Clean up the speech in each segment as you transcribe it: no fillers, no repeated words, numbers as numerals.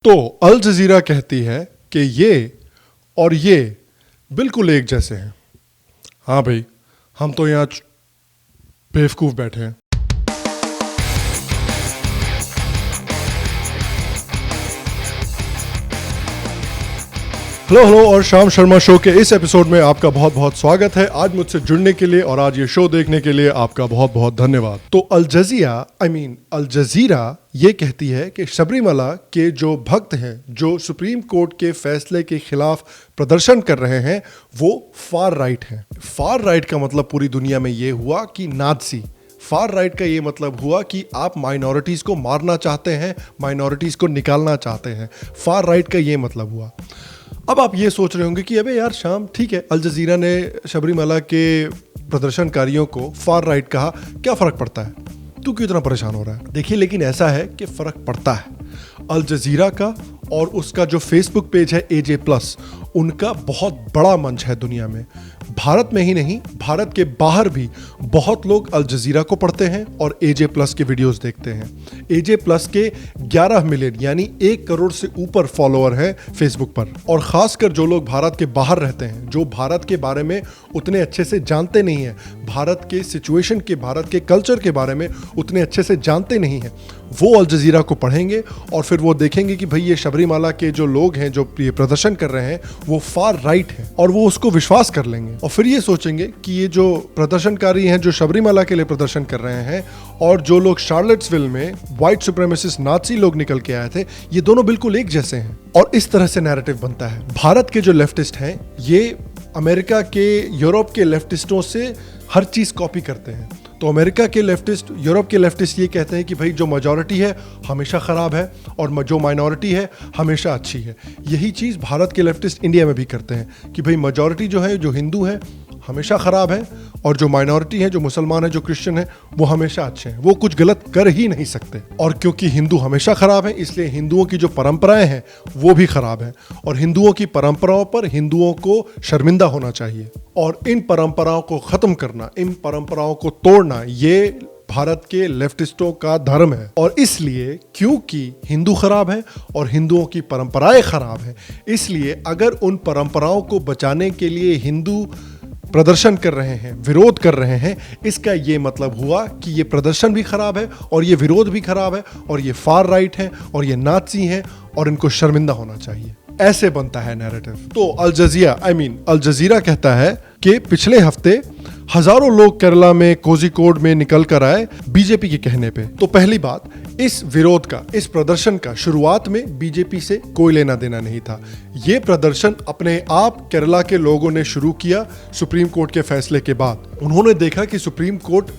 तो अल जजीरा कहती है कि ये और ये बिल्कुल एक जैसे हैं। हाँ भाई, हम तो यहाँ बेवकूफ़ बैठे हैं। हेलो और शाम शर्मा शो के इस एपिसोड में आपका बहुत बहुत स्वागत है। आज मुझसे जुड़ने के लिए और आज ये शो देखने के लिए आपका बहुत बहुत धन्यवाद। तो अल जजीरा ये कहती है कि शबरीमला के जो भक्त हैं, जो सुप्रीम कोर्ट के फैसले के खिलाफ प्रदर्शन कर रहे हैं, वो फार राइट हैं। फार राइट का मतलब पूरी दुनिया में ये हुआ कि नाज़ी। फार राइट का ये मतलब हुआ कि आप माइनॉरिटीज़ को मारना चाहते हैं, माइनॉरिटीज़ को निकालना चाहते हैं। फार राइट का ये मतलब हुआ। अब आप ये सोच रहे होंगे कि अबे यार शाम, ठीक है, अल जजीरा ने शबरीमला के प्रदर्शनकारियों को फार राइट कहा, क्या फ़र्क पड़ता है, तू क्यों इतना परेशान हो रहा है? देखिए, लेकिन ऐसा है कि फ़र्क पड़ता है। अल जजीरा का और उसका जो फेसबुक पेज है AJ+, उनका बहुत बड़ा मंच है दुनिया में। भारत में ही नहीं, भारत के बाहर भी बहुत लोग अल जजीरा को पढ़ते हैं और AJ+ के वीडियोस देखते हैं। AJ+ के 11 मिलियन यानी 1 करोड़ से ऊपर फॉलोअर हैं फेसबुक पर। और ख़ासकर जो लोग भारत के बाहर रहते हैं, जो भारत के बारे में उतने अच्छे से जानते नहीं हैं, भारत के सिचुएशन के, भारत के कल्चर के बारे में उतने अच्छे से जानते नहीं हैं, वो अल जजीरा को पढ़ेंगे और फिर वो देखेंगे कि भाई ये शबरीमला के जो लोग हैं, जो ये प्रदर्शन कर रहे हैं, वो फार राइट है, और वो उसको विश्वास कर लेंगे। और फिर ये सोचेंगे कि ये जो प्रदर्शनकारी हैं, जो शबरीमला के लिए प्रदर्शन कर रहे हैं, और जो लोग शार्लेट्सविल में व्हाइट सुप्रीमेसिस्ट नाज़ी लोग निकल के आए थे, ये दोनों बिल्कुल एक जैसे हैं। और इस तरह से नैरेटिव बनता है। भारत के जो लेफ्टिस्ट हैं, ये अमेरिका के, यूरोप के लेफ्टिस्टों से हर चीज़ कॉपी करते हैं। तो अमेरिका के लेफ्टिस्ट, यूरोप के लेफ्टिस्ट ये कहते हैं कि भाई जो मेजॉरिटी है हमेशा ख़राब है और जो माइनॉरिटी है हमेशा अच्छी है। यही चीज़ भारत के लेफ्टिस्ट इंडिया में भी करते हैं कि भाई मेजॉरिटी जो है, जो हिंदू है, हमेशा ख़राब है, और जो माइनॉरिटी है, जो मुसलमान है, जो क्रिश्चियन है, वो हमेशा अच्छे हैं, वो कुछ गलत कर ही नहीं सकते। और क्योंकि हिंदू हमेशा ख़राब है, इसलिए हिंदुओं की जो परंपराएं हैं वो भी ख़राब हैं, और हिंदुओं की परंपराओं पर हिंदुओं को शर्मिंदा होना चाहिए। और इन परंपराओं को ख़त्म करना, इन परंपराओं को तोड़ना, ये भारत के लेफ्टिस्टों का धर्म है। और इसलिए क्योंकि हिंदू खराब है और हिंदुओं की परंपराएं खराब हैं, इसलिए अगर उन परंपराओं को बचाने के लिए हिंदू प्रदर्शन कर रहे हैं, विरोध कर रहे हैं, इसका ये मतलब हुआ कि ये प्रदर्शन भी खराब है और ये विरोध भी खराब है और ये फार राइट है और ये नाज़ी हैं और इनको शर्मिंदा होना चाहिए। ऐसे बनता है नैरेटिव। तो अल जजीरा कहता है कि पिछले हफ्ते हजारों लोग केरला में कोझिकोड में निकल कर आए बीजेपी के कहने पे। तो पहली बात, इस विरोध का, इस प्रदर्शन का शुरुआत में बीजेपी से कोई लेना देना नहीं था। ये प्रदर्शन अपने आप केरला के लोगों ने शुरू किया सुप्रीम कोर्ट के फैसले के बाद। उन्होंने देखा कि सुप्रीम कोर्ट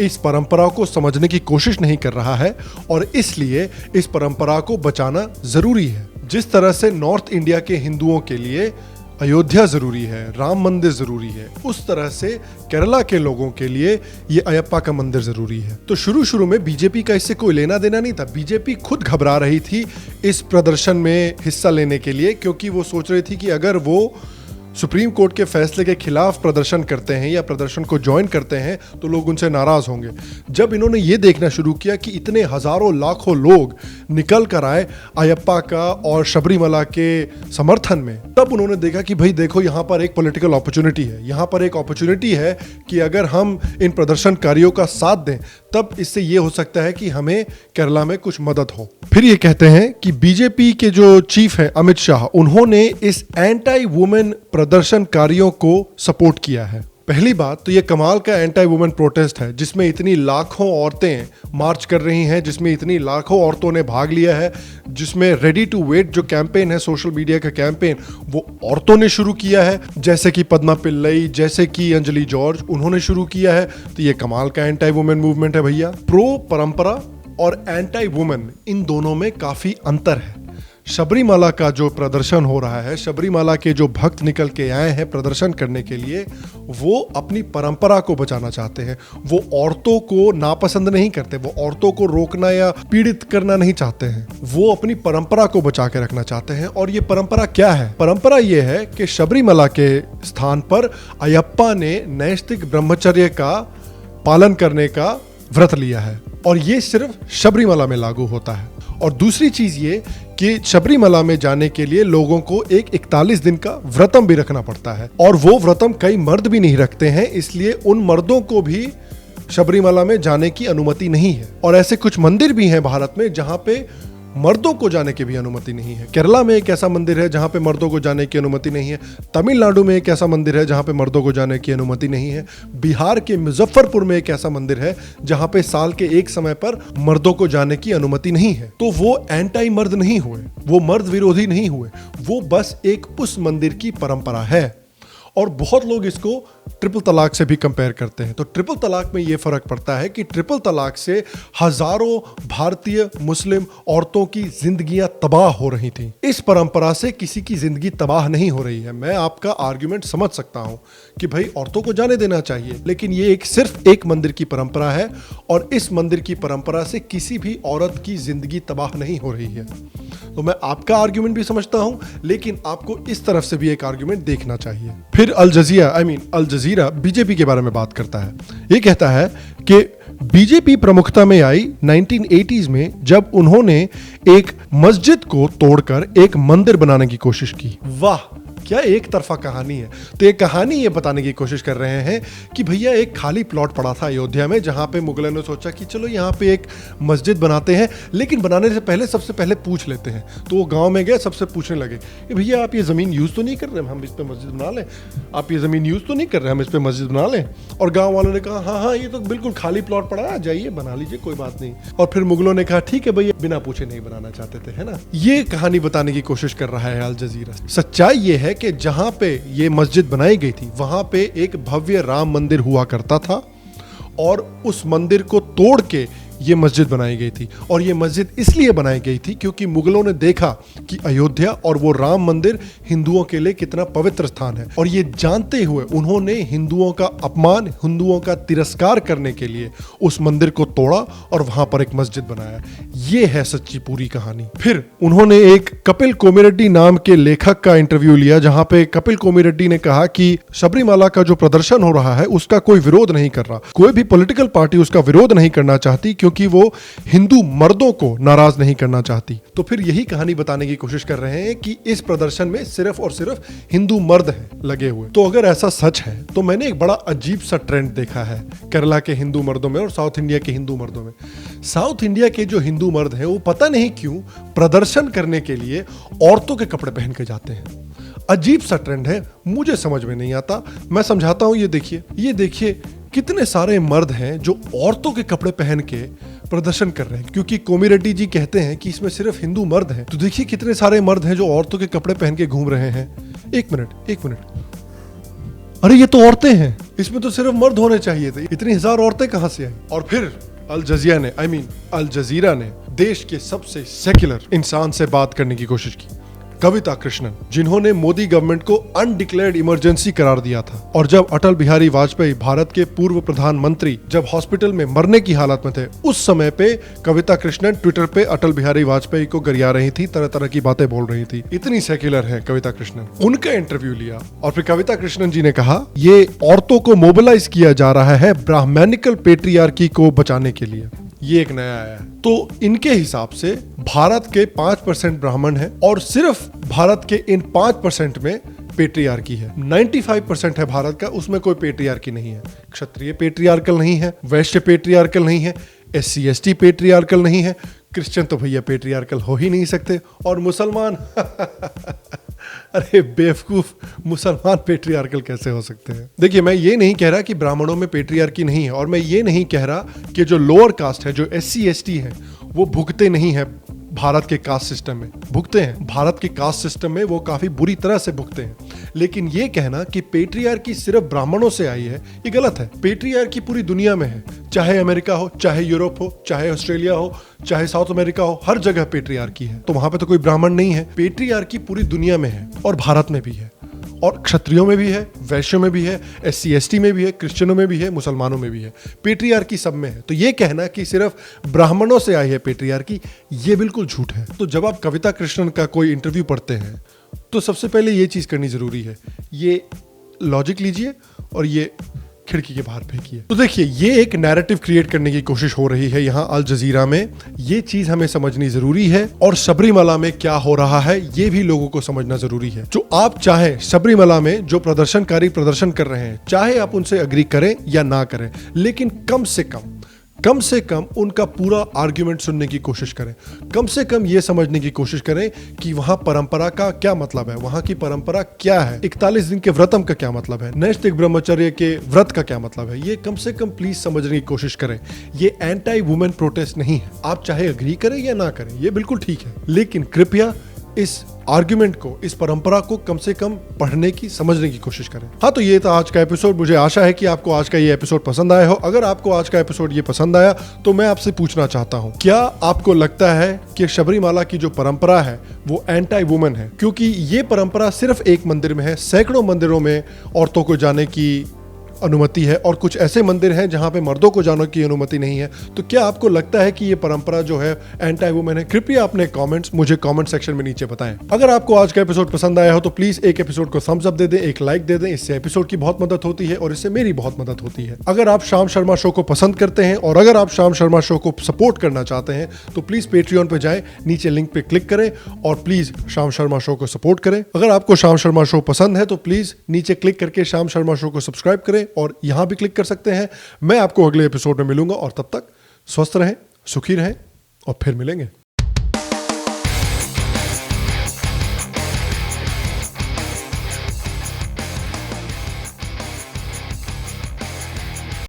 इस परंपरा को समझने की कोशिश नहीं कर रहा है और इसलिए इस परंपरा को बचाना जरूरी है। जिस तरह से नॉर्थ इंडिया के हिंदुओं के लिए अयोध्या जरूरी है, राम मंदिर जरूरी है, उस तरह से केरला के लोगों के लिए ये अयप्पा का मंदिर जरूरी है। तो शुरू में बीजेपी का इससे कोई लेना देना नहीं था। बीजेपी खुद घबरा रही थी इस प्रदर्शन में हिस्सा लेने के लिए, क्योंकि वो सोच रही थी कि अगर वो सुप्रीम कोर्ट के फैसले के खिलाफ प्रदर्शन करते हैं या प्रदर्शन को ज्वाइन करते हैं तो लोग उनसे नाराज होंगे। जब इन्होंने ये देखना शुरू किया कि इतने हजारों लाखों लोग निकल कर आए अयप्पा का और शबरीमला के समर्थन में, तब उन्होंने देखा कि भाई देखो, यहाँ पर एक पॉलिटिकल अपॉर्चुनिटी है, यहाँ पर एक अपॉर्चुनिटी है कि अगर हम इन प्रदर्शनकारियों का साथ दें तब इससे ये हो सकता है कि हमें केरला में कुछ मदद हो। फिर ये कहते हैं कि बीजेपी के जो चीफ हैं अमित शाह, उन्होंने इस एंटी वुमेन प्रदर्शनकारियों को सपोर्ट किया है। पहली बात तो ये कमाल का एंटी वुमेन प्रोटेस्ट है, जिसमें इतनी लाखों औरतें मार्च कर रही हैं, जिसमें इतनी लाखों औरतों ने भाग लिया है, जिसमें रेडी टू वेट जो कैंपेन है, सोशल मीडिया का कैंपेन, वो औरतों ने शुरू किया है, जैसे कि पद्मा पिल्लई, जैसे कि अंजलि जॉर्ज, उन्होंने शुरू किया है। तो ये कमाल का एंटी वुमेन मूवमेंट है भैया। प्रो परंपरा और एंटी वुमेन, इन दोनों में काफी अंतर है। शबरीमला का जो प्रदर्शन हो रहा है, शबरीमला के जो भक्त निकल के आए हैं प्रदर्शन करने के लिए, वो अपनी परंपरा को बचाना चाहते हैं। वो औरतों को नापसंद नहीं करते, वो औरतों को रोकना या पीड़ित करना नहीं चाहते हैं, वो अपनी परंपरा को बचा के रखना चाहते हैं। और ये परंपरा क्या है? परंपरा ये है कि शबरीमला के स्थान पर अयप्पा ने नैष्ठिक ब्रह्मचर्य का पालन करने का व्रत लिया है, और ये सिर्फ शबरीमला में लागू होता है। और दूसरी चीज ये कि शबरीमला में जाने के लिए लोगों को एक 41 दिन का व्रतम भी रखना पड़ता है, और वो व्रतम कई मर्द भी नहीं रखते हैं, इसलिए उन मर्दों को भी शबरीमला में जाने की अनुमति नहीं है। और ऐसे कुछ मंदिर भी हैं भारत में जहां पे मर्दों को जाने की भी अनुमति नहीं है। केरला में एक ऐसा मंदिर है जहां पे मर्दों को जाने की अनुमति नहीं है। तमिलनाडु में एक ऐसा मंदिर है जहां पे मर्दों को जाने की अनुमति नहीं है। बिहार के मुजफ्फरपुर में एक ऐसा मंदिर है जहां पे साल के एक समय पर मर्दों को जाने की अनुमति नहीं है। तो वो एंटी मर्द नहीं हुए, वो मर्द विरोधी नहीं हुए, वो बस एक उस मंदिर की परंपरा है। और बहुत लोग इसको ट्रिपल तलाक से भी कंपेयर करते हैं। तो ट्रिपल तलाक में यह फर्क पड़ता है कि ट्रिपल तलाक से हजारों भारतीय मुस्लिम औरतों की जिंदगियां तबाह हो रही थी। इस परंपरा से किसी की जिंदगी तबाह नहीं हो रही है। मैं आपका आर्गुमेंट समझ सकता हूं कि भाई औरतों को जाने देना चाहिए, लेकिन ये सिर्फ एक मंदिर की परंपरा है और इस मंदिर की परंपरा से किसी भी औरत की जिंदगी तबाह नहीं हो रही है। तो मैं आपका आर्गुमेंट भी समझता हूं, लेकिन आपको इस तरफ से भी एक आर्गुमेंट देखना चाहिए। फिर अल जजीरा बीजेपी के बारे में बात करता है। ये कहता है कि बीजेपी प्रमुखता में आई 1980s में, जब उन्होंने एक मस्जिद को तोड़कर एक मंदिर बनाने की कोशिश की। वाह, क्या एक तरफा कहानी है। तो ये कहानी ये बताने की कोशिश कर रहे हैं कि भैया एक खाली प्लॉट पड़ा था अयोध्या में, जहां पे मुगलों ने सोचा कि चलो यहाँ पे एक मस्जिद बनाते हैं, लेकिन बनाने से पहले सबसे पहले पूछ लेते हैं। तो वो गांव में गए, सबसे पूछने लगे कि भैया आप ये जमीन यूज तो नहीं कर रहे, हम इस पे मस्जिद बना लें? आप ये जमीन यूज तो नहीं कर रहे, हम इस पे मस्जिद बना लें? और गाँव वालों ने कहा हाँ, ये तो बिल्कुल खाली प्लॉट पड़ा है, जाइए बना लीजिए, कोई बात नहीं। और फिर मुगलों ने कहा ठीक है भैया, बिना पूछे नहीं बनाना चाहते थे, है ना। ये कहानी बताने की कोशिश कर रहा है अल जजीरा। सच्चाई ये है कि जहां पे ये मस्जिद बनाई गई थी वहां पे एक भव्य राम मंदिर हुआ करता था, और उस मंदिर को तोड़ के ये मस्जिद बनाई गई थी। और ये मस्जिद इसलिए बनाई गई थी क्योंकि मुगलों ने देखा कि अयोध्या और वो राम मंदिर हिंदुओं के लिए कितना पवित्र स्थान है, और ये जानते हुए उन्होंने हिंदुओं का अपमान, हिंदुओं का तिरस्कार करने के लिए उस मंदिर को तोड़ा और वहां पर एक मस्जिद बनाया। ये है सच्ची पूरी कहानी। फिर उन्होंने एक कपिल कोमिरेड्डी नाम के लेखक का इंटरव्यू लिया, जहां पे कपिल कोमिरेड्डी ने कहा कि शबरीमला का जो प्रदर्शन हो रहा है उसका कोई विरोध नहीं कर रहा, कोई भी पॉलिटिकल पार्टी उसका विरोध नहीं करना चाहती, क्योंकि वो हिंदू मर्दों को नाराज नहीं करना चाहती। तो फिर यही कहानी बताने की कोशिश कर रहे हैं कि इस प्रदर्शन में सिर्फ और सिर्फ हिंदू मर्द हैं लगे हुए। तो अगर ऐसा सच है तो मैंने एक बड़ा अजीब सा ट्रेंड देखा है केरला के हिंदू मर्दों में और साउथ इंडिया के हिंदू मर्दों में। साउथ इंडिया के जो हिंदू मर्द हैं वो पता नहीं क्यों प्रदर्शन करने के लिए औरतों के कपड़े पहन के जाते हैं। अजीब सा ट्रेंड है, मुझे समझ में नहीं आता। मैं समझाता हूं। ये देखिए कितने सारे मर्द हैं जो औरतों के कपड़े पहन के प्रदर्शन कर रहे हैं, क्योंकि कोमिरेड्डी जी कहते हैं कि इसमें सिर्फ हिंदू मर्द हैं। तो देखिए कितने सारे मर्द हैं जो औरतों के कपड़े पहन के घूम रहे हैं। एक मिनट, अरे ये तो औरतें हैं, इसमें तो सिर्फ मर्द होने चाहिए थे, इतनी हजार औरतें कहां से आई? और फिर अल जजीरा ने देश के सबसे सेक्युलर इंसान से बात करने की कोशिश की, कविता कृष्णन, जिन्होंने मोदी गवर्नमेंट को अनडिक्लेयर्ड इमरजेंसी करार दिया था। और जब अटल बिहारी वाजपेयी, भारत के पूर्व प्रधानमंत्री, जब हॉस्पिटल में मरने की हालत में थे, उस समय पे कविता कृष्णन ट्विटर पे अटल बिहारी वाजपेयी को गरिया रही थी, तरह तरह की बातें बोल रही थी। इतनी सेक्युलर है कविता कृष्णन। उनका इंटरव्यू लिया और फिर कविता कृष्णन जी ने कहा ये औरतों को मोबिलाइज किया जा रहा है ब्राह्मणिकल पेट्रियार्की को बचाने के लिए। ये एक नया आया है। तो इनके हिसाब से भारत के 5% ब्राह्मण हैं और सिर्फ भारत के इन 5% में पेट्रियार्की है। 95% है भारत का, उसमें कोई पेट्रियार्की नहीं है। क्षत्रिय पेट्रियार्कल नहीं है, वैश्य पेट्रियार्कल नहीं है, SC ST पेट्रियार्कल नहीं है, क्रिश्चियन तो भैया पेट्रियार्कल हो ही नहीं सकते, और मुसलमान अरे बेवकूफ, मुसलमान पेट्रियार्कल कैसे हो सकते हैं? देखिए, मैं ये नहीं कह रहा कि ब्राह्मणों में पेट्रियार्की नहीं है, और मैं ये नहीं कह रहा कि जो लोअर कास्ट है, जो SC ST है, वो भुगते नहीं है भारत के कास्ट सिस्टम में। भुगते हैं, भारत के कास्ट सिस्टम में वो काफी बुरी तरह से भुगते हैं। लेकिन ये कहना कि पेट्रियार्की सिर्फ ब्राह्मणों से आई है, ये गलत है। पेट्रियार्की पूरी दुनिया में है, चाहे अमेरिका हो, चाहे यूरोप हो, चाहे ऑस्ट्रेलिया हो, चाहे साउथ अमेरिका हो, हर जगह पेट्रियार्की है। तो वहां पे तो कोई ब्राह्मण नहीं है। पेट्रियार्की पूरी दुनिया में है और भारत में भी है, और क्षत्रियों में भी है, वैश्यों में भी है, SC ST में भी है, क्रिश्चियनों में भी है, मुसलमानों में भी है। पेट्रियार्की सब में है। तो ये कहना कि सिर्फ ब्राह्मणों से आई है पेट्रियार्की, ये बिल्कुल झूठ है। तो जब आप कविता कृष्णन का कोई इंटरव्यू पढ़ते हैं तो सबसे पहले ये चीज करनी जरूरी है, ये लॉजिक लीजिए और ये खिड़की के बाहर फेंकी है। तो देखिए, ये एक नैरेटिव क्रिएट करने की कोशिश हो रही है यहाँ अल जजीरा में। ये चीज हमें समझनी जरूरी है, और सबरीमला में क्या हो रहा है ये भी लोगों को समझना जरूरी है। जो आप चाहें, सबरीमला में जो प्रदर्शनकारी प्रदर्शन कर रहे हैं, चाहे आप उनसे अग्री करें या ना करें, लेकिन कम से कम उनका पूरा आर्ग्यूमेंट सुनने की कोशिश करें। कम से कम ये समझने की कोशिश करें कि वहां परंपरा का क्या मतलब है, वहां की परंपरा क्या है, 41 दिन के व्रतम का क्या मतलब है, नैष्ठिक ब्रह्मचर्य के व्रत का क्या मतलब है। ये कम से कम प्लीज समझने की कोशिश करें। ये एंटी वुमेन प्रोटेस्ट नहीं है। आप चाहे अग्री करें या ना करें, ये बिल्कुल ठीक है, लेकिन कृपया इस आर्ग्यूमेंट को, इस परंपरा को कम से कम पढ़ने की, समझने की कोशिश करें। हाँ, तो ये था आज का एपिसोड। मुझे आशा है कि आपको आज का ये एपिसोड पसंद आया हो। अगर आपको आज का एपिसोड ये पसंद आया तो मैं आपसे पूछना चाहता हूँ, क्या आपको लगता है कि सबरीमला की जो परंपरा है वो एंटी वुमेन है? क्योंकि ये परंपरा सिर्फ एक मंदिर में है, सैकड़ों मंदिरों में औरतों को जाने की अनुमति है, और कुछ ऐसे मंदिर हैं जहां पे मर्दों को जाने की अनुमति नहीं है। तो क्या आपको लगता है कि ये परंपरा जो है एंटी वुमेन है? कृपया अपने कमेंट्स मुझे कमेंट सेक्शन में नीचे बताएं। अगर आपको आज का एपिसोड पसंद आया हो तो प्लीज एक एपिसोड को थम्स अप दे दें, एक लाइक दे दें। इससे एपिसोड की बहुत मदद होती है और इससे मेरी बहुत मदद होती है। अगर आप शाम शर्मा शो को पसंद करते हैं और अगर आप शाम शर्मा शो को सपोर्ट करना चाहते हैं तो प्लीज पेट्रियन पे जाएं, नीचे लिंक पे क्लिक करें और प्लीज शाम शर्मा शो को सपोर्ट करें। अगर आपको शाम शर्मा शो पसंद है तो प्लीज नीचे क्लिक करके शाम शर्मा शो को सब्सक्राइब करें और यहां भी क्लिक कर सकते हैं। मैं आपको अगले एपिसोड में मिलूंगा, और तब तक स्वस्थ रहें, सुखी रहें, और फिर मिलेंगे।